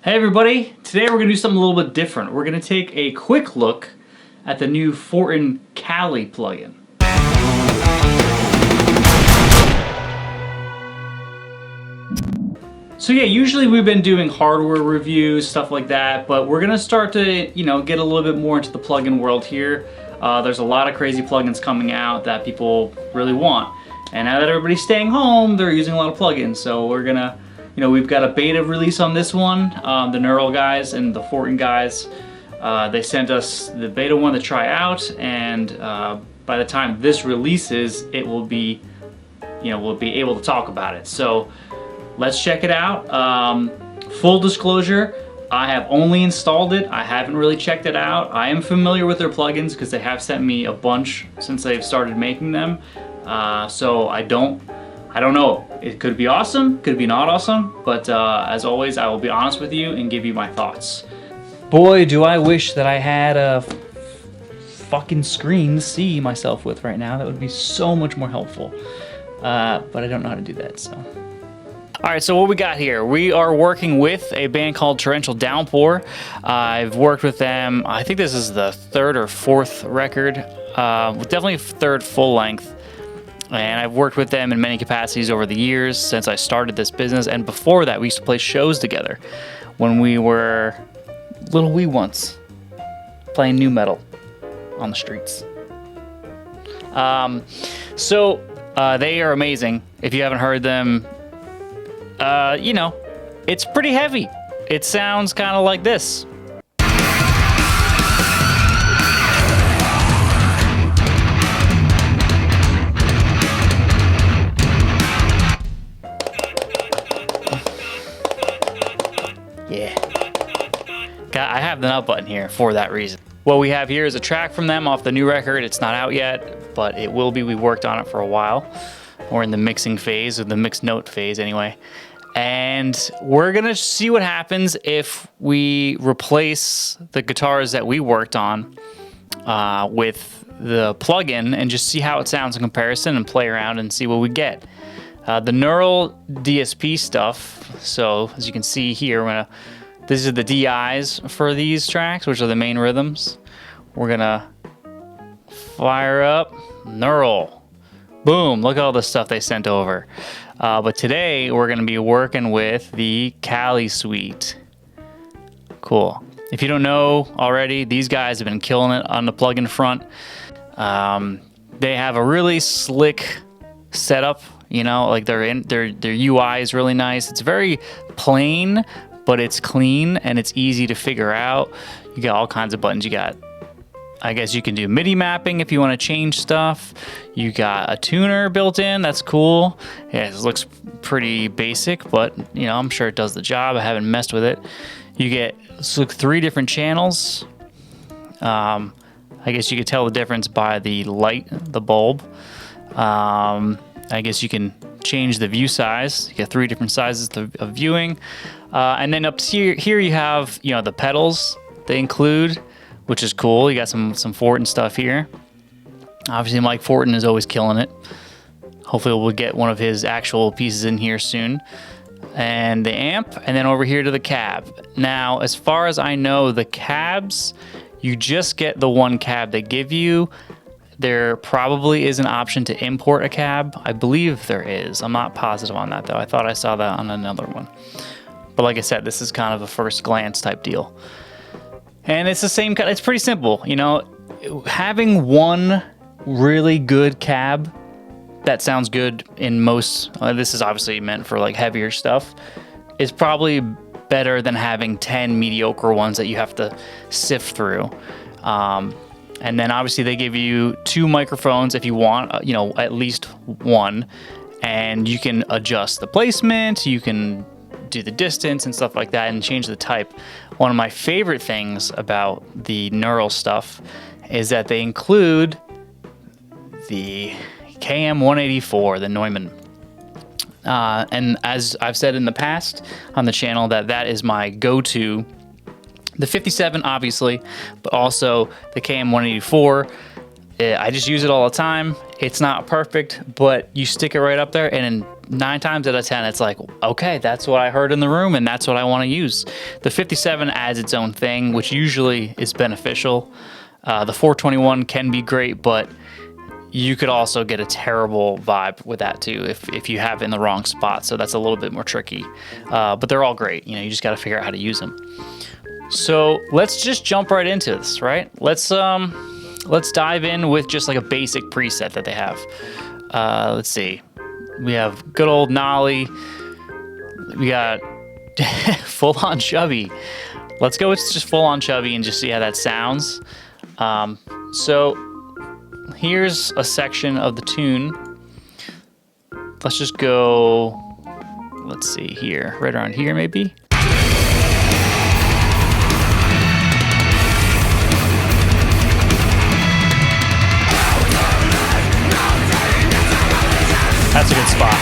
Hey everybody, today we're going to do something a little bit different. We're going to take a quick look at the new Fortin Cali plugin. So yeah, usually we've been doing hardware reviews, stuff like that, but we're going to start to, get a little bit more into the plugin world here. There's a lot of crazy plugins coming out that people really want. And now that everybody's staying home, they're using a lot of plugins, so we're going to we've got a beta release on this one. The Neural guys and the Fortin guys, they sent us the beta one to try out, and by the time this releases, it will be, we'll be able to talk about it. So let's check it out. Full disclosure, I have only installed it. I haven't really checked it out. I am familiar with their plugins because they have sent me a bunch since they've started making them. So I don't know. It could be awesome, could be not awesome, but as always, I will be honest with you and give you my thoughts. Boy, do I wish that I had a fucking screen to see myself with right now. That would be so much more helpful. But I don't know how to do that, so. All right, so what we got here, we are working with a band called Torrential Downpour. I've worked with them, I think this is the third or fourth record, definitely third full length. And I've worked with them in many capacities over the years since I started this business. And before that, we used to play shows together when we were little wee ones, playing nu metal on the streets. So they are amazing. If you haven't heard them, it's pretty heavy. It sounds kind of like this. Yeah. I have the nut button here for that reason. What we have here is a track from them off the new record. It's not out yet, but it will be. We worked on it for a while. We're in the mixing phase, or the mixed note phase anyway. And we're gonna see what happens if we replace the guitars that we worked on with the plugin and just see how it sounds in comparison and play around and see what we get. The Neural DSP stuff, so as you can see here, this is the DIs for these tracks, which are the main rhythms. We're gonna fire up Neural. Boom, look at all the stuff they sent over. But today we're gonna be working with the Cali Suite. Cool. If you don't know already, these guys have been killing it on the plugin front. They have a really slick setup. Like their UI is really nice. It's very plain, but it's clean and it's easy to figure out. You got all kinds of buttons. I guess you can do MIDI mapping if you want to change stuff. You got a tuner built in. That's cool. Yeah, it looks pretty basic, but I'm sure it does the job. I haven't messed with it. You get 3 different channels. I guess you could tell the difference by the light, the bulb. I guess you can change the view size. You get 3 different sizes of viewing. And then up here you have, the pedals they include, which is cool. You got some Fortin stuff here. Obviously Mike Fortin is always killing it. Hopefully we'll get one of his actual pieces in here soon. And the amp, and then over here to the cab. Now, as far as I know, the cabs, you just get the one cab they give you. There probably is an option to import a cab. I believe there is. I'm not positive on that though. I thought I saw that on another one. But like I said, this is kind of a first glance type deal. And it's the same, it's pretty simple. Having one really good cab that sounds good in most, this is obviously meant for like heavier stuff, is probably better than having 10 mediocre ones that you have to sift through. And then obviously they give you 2 microphones if you want, at least one, and you can adjust the placement, you can do the distance and stuff like that and change the type. One of my favorite things about the Neural stuff is that they include the KM184, the Neumann. And as I've said in the past on the channel, that is my go-to. The 57, obviously, but also the KM184. I just use it all the time. It's not perfect, but you stick it right up there, and 9 times out of 10, it's like, okay, that's what I heard in the room and that's what I want to use. The 57 adds its own thing, which usually is beneficial. The 421 can be great, but you could also get a terrible vibe with that too if you have it in the wrong spot. So that's a little bit more tricky. But they're all great. You know, you just got to figure out how to use them. So let's just jump right into this, right? Let's dive in with just like a basic preset that they have. Let's see. We have good old Nolly. We got full on chubby. Let's go with just full on chubby and just see how that sounds. So here's a section of the tune. Let's just go, let's see here, right around here maybe. That's a good spot.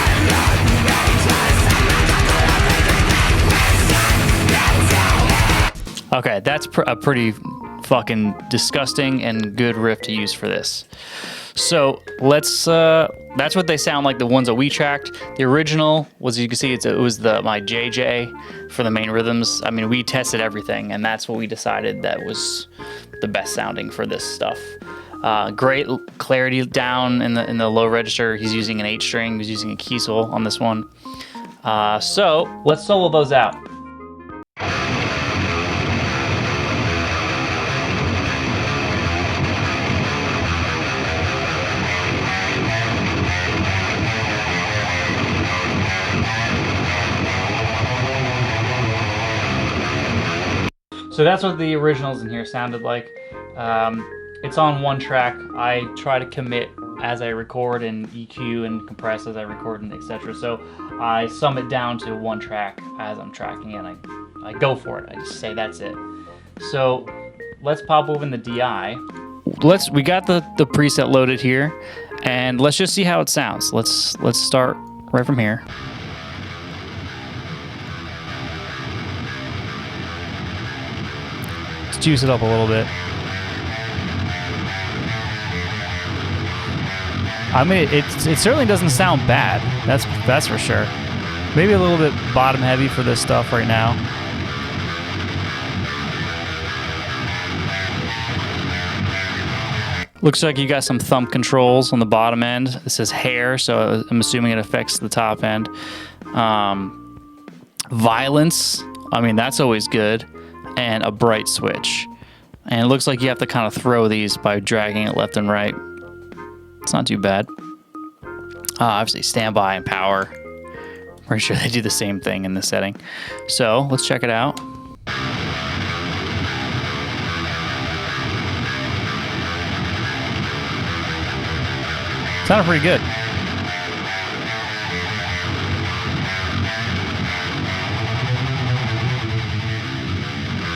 Okay, that's a pretty fucking disgusting and good riff to use for this. So let's, that's what they sound like, the ones that we tracked. The original was, you can see, it was my JJ for the main rhythms. I mean, we tested everything, and that's what we decided that was the best sounding for this stuff. Great clarity down in the low register. He's using an 8-string. He's using a Kiesel on this one. So let's solo those out. So that's what the originals in here sounded like. It's on one track. I try to commit as I record and EQ and compress as I record and etc. So I sum it down to one track as I'm tracking it. I go for it. I just say that's it. So let's pop open the DI. We got the preset loaded here, and let's just see how it sounds. Let's start right from here. Let's juice it up a little bit. I mean, it certainly doesn't sound bad. That's for sure. Maybe a little bit bottom heavy for this stuff right now. Looks like you got some thumb controls on the bottom end. It says hair, so I'm assuming it affects the top end. Violence, I mean, that's always good. And a bright switch. And it looks like you have to kind of throw these by dragging it left and right. It's not too bad. Obviously, standby and power. Pretty sure they do the same thing in this setting. So let's check it out. Sounded pretty good.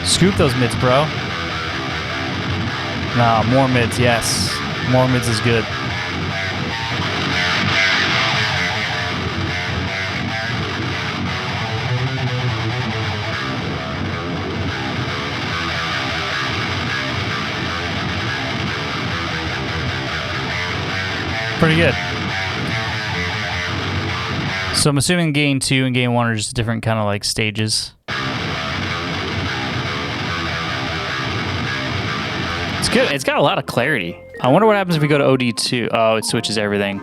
Scoop those mids, bro. Nah, more mids, yes. More mids is good. Pretty good. So I'm assuming gain 2 and gain 1 are just different kind of like stages. It's good. It's got a lot of clarity. I wonder what happens if we go to OD2. Oh, it switches everything.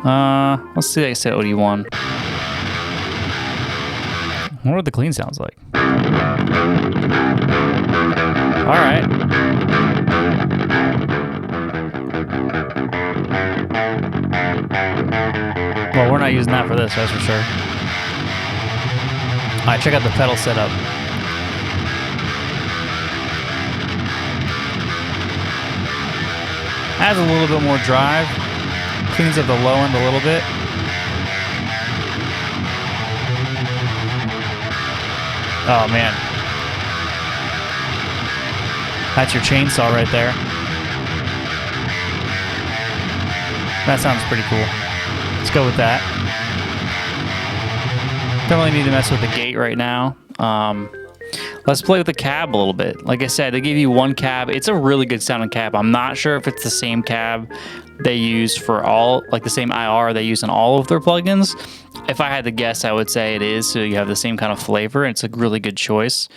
Let's see. I said OD1. I wonder what the clean sounds like. All right. Well, we're not using that for this, that's for sure. All right, check out the pedal setup. Adds a little bit more drive. Cleans up the low end a little bit. Oh, man. That's your chainsaw right there. That sounds pretty cool. Let's go with that. Don't really need to mess with the gate right now. let's play with the cab a little bit. Like I said, they give you one cab. It's a really good sounding cab. I'm not sure if it's the same cab they use for all, like the same IR they use in all of their plugins. If I had to guess, I would say it is, so you have the same kind of flavor. It's a really good choice,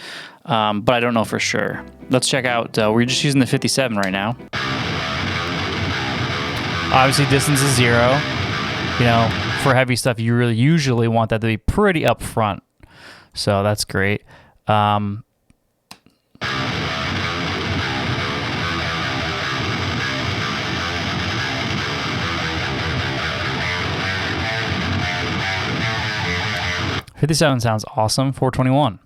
but I don't know for sure. Let's check out, we're just using the 57 right now. Obviously distance is 0. You know, for heavy stuff, you really usually want that to be pretty up front. So that's great. 57 sounds awesome. 421.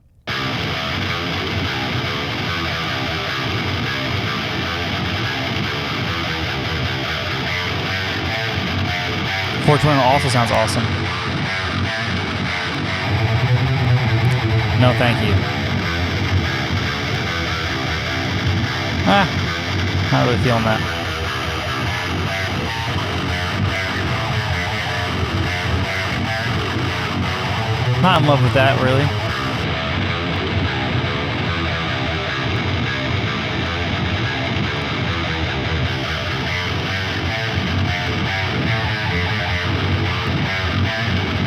Also sounds awesome. No, thank you. Not really feeling that. Not in love with that, really.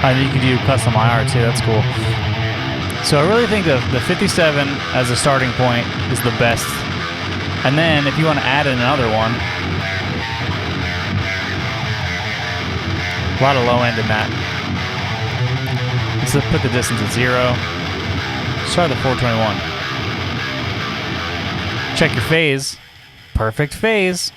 I think you can do custom IR too, that's cool. So I really think the 57 as a starting point is the best. And then if you want to add in another one, a lot of low end in that. Let's put the distance at 0. Let's try the 421. Check your phase. Perfect phase.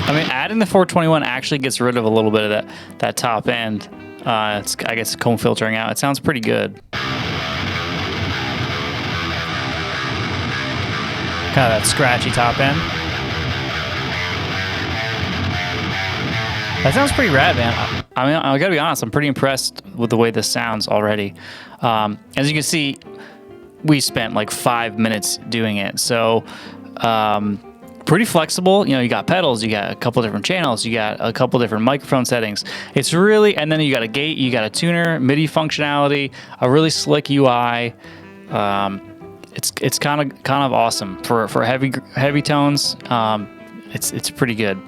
I mean, adding the 421 actually gets rid of a little bit of that top end. It's, I guess, comb filtering out. It sounds pretty good. Kind of that scratchy top end. That sounds pretty rad, man. I mean, I gotta be honest, I'm pretty impressed with the way this sounds already. As you can see, we spent like 5 minutes doing it. So, pretty flexible. You know, you got pedals, you got a couple different channels, you got a couple different microphone settings. It's really, and then you got a gate, you got a tuner, MIDI functionality, a really slick UI. It's kind of awesome for heavy tones. It's pretty good.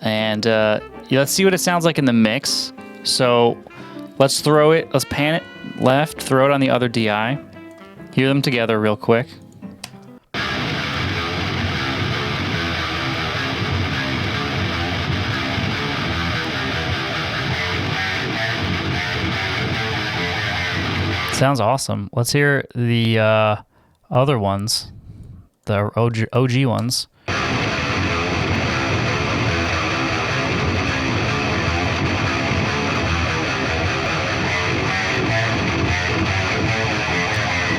And yeah, let's see what it sounds like in the mix. So let's pan it left, throw it on the other DI. Hear them together real quick. Sounds awesome. Let's hear the other ones, the OG ones.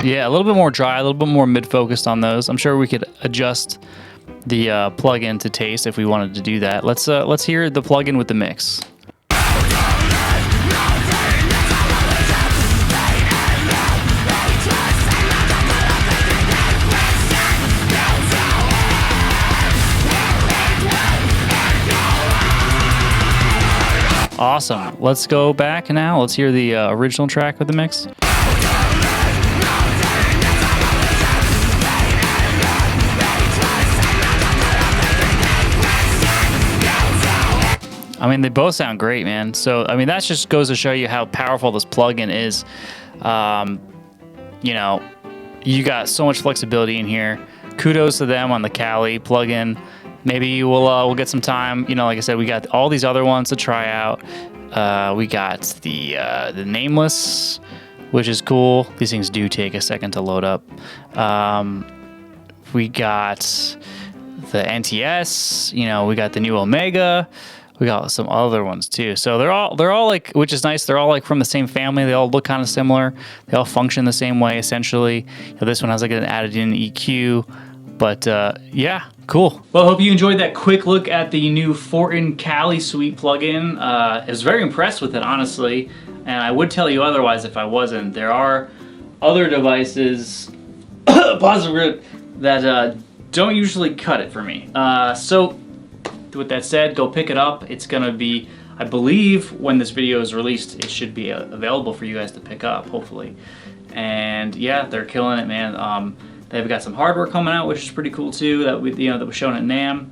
Yeah, a little bit more dry, a little bit more mid-focused on those. I'm sure we could adjust the plugin to taste if we wanted to do that. Let's hear the plugin with the mix. Awesome. Let's go back now. Let's hear the original track with the mix. I mean, they both sound great, man. So, I mean, that just goes to show you how powerful this plugin is. You know, you got so much flexibility in here. Kudos to them on the Cali plugin. Maybe we'll get some time. You know, like I said, we got all these other ones to try out. We got the Nameless, which is cool. These things do take a second to load up. We got the NTS. You know, we got the new Omega. We got some other ones too. So they're all like, which is nice. They're all like from the same family. They all look kind of similar. They all function the same way essentially. You know, this one has like an added in EQ. But yeah, cool. Well, I hope you enjoyed that quick look at the new Fortin Cali Suite plugin. I was very impressed with it, honestly, and I would tell you otherwise if I wasn't. There are other devices, plastic grip that don't usually cut it for me. So with that said, go pick it up. It's gonna be, I believe when this video is released, it should be available for you guys to pick up, hopefully. And yeah, they're killing it, man. They've got some hardware coming out, which is pretty cool too, that that was shown at NAMM.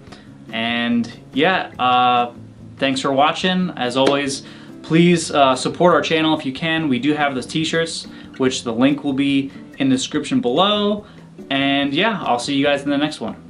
And yeah, thanks for watching. As always, please support our channel if you can. We do have those t-shirts, which the link will be in the description below. And yeah, I'll see you guys in the next one.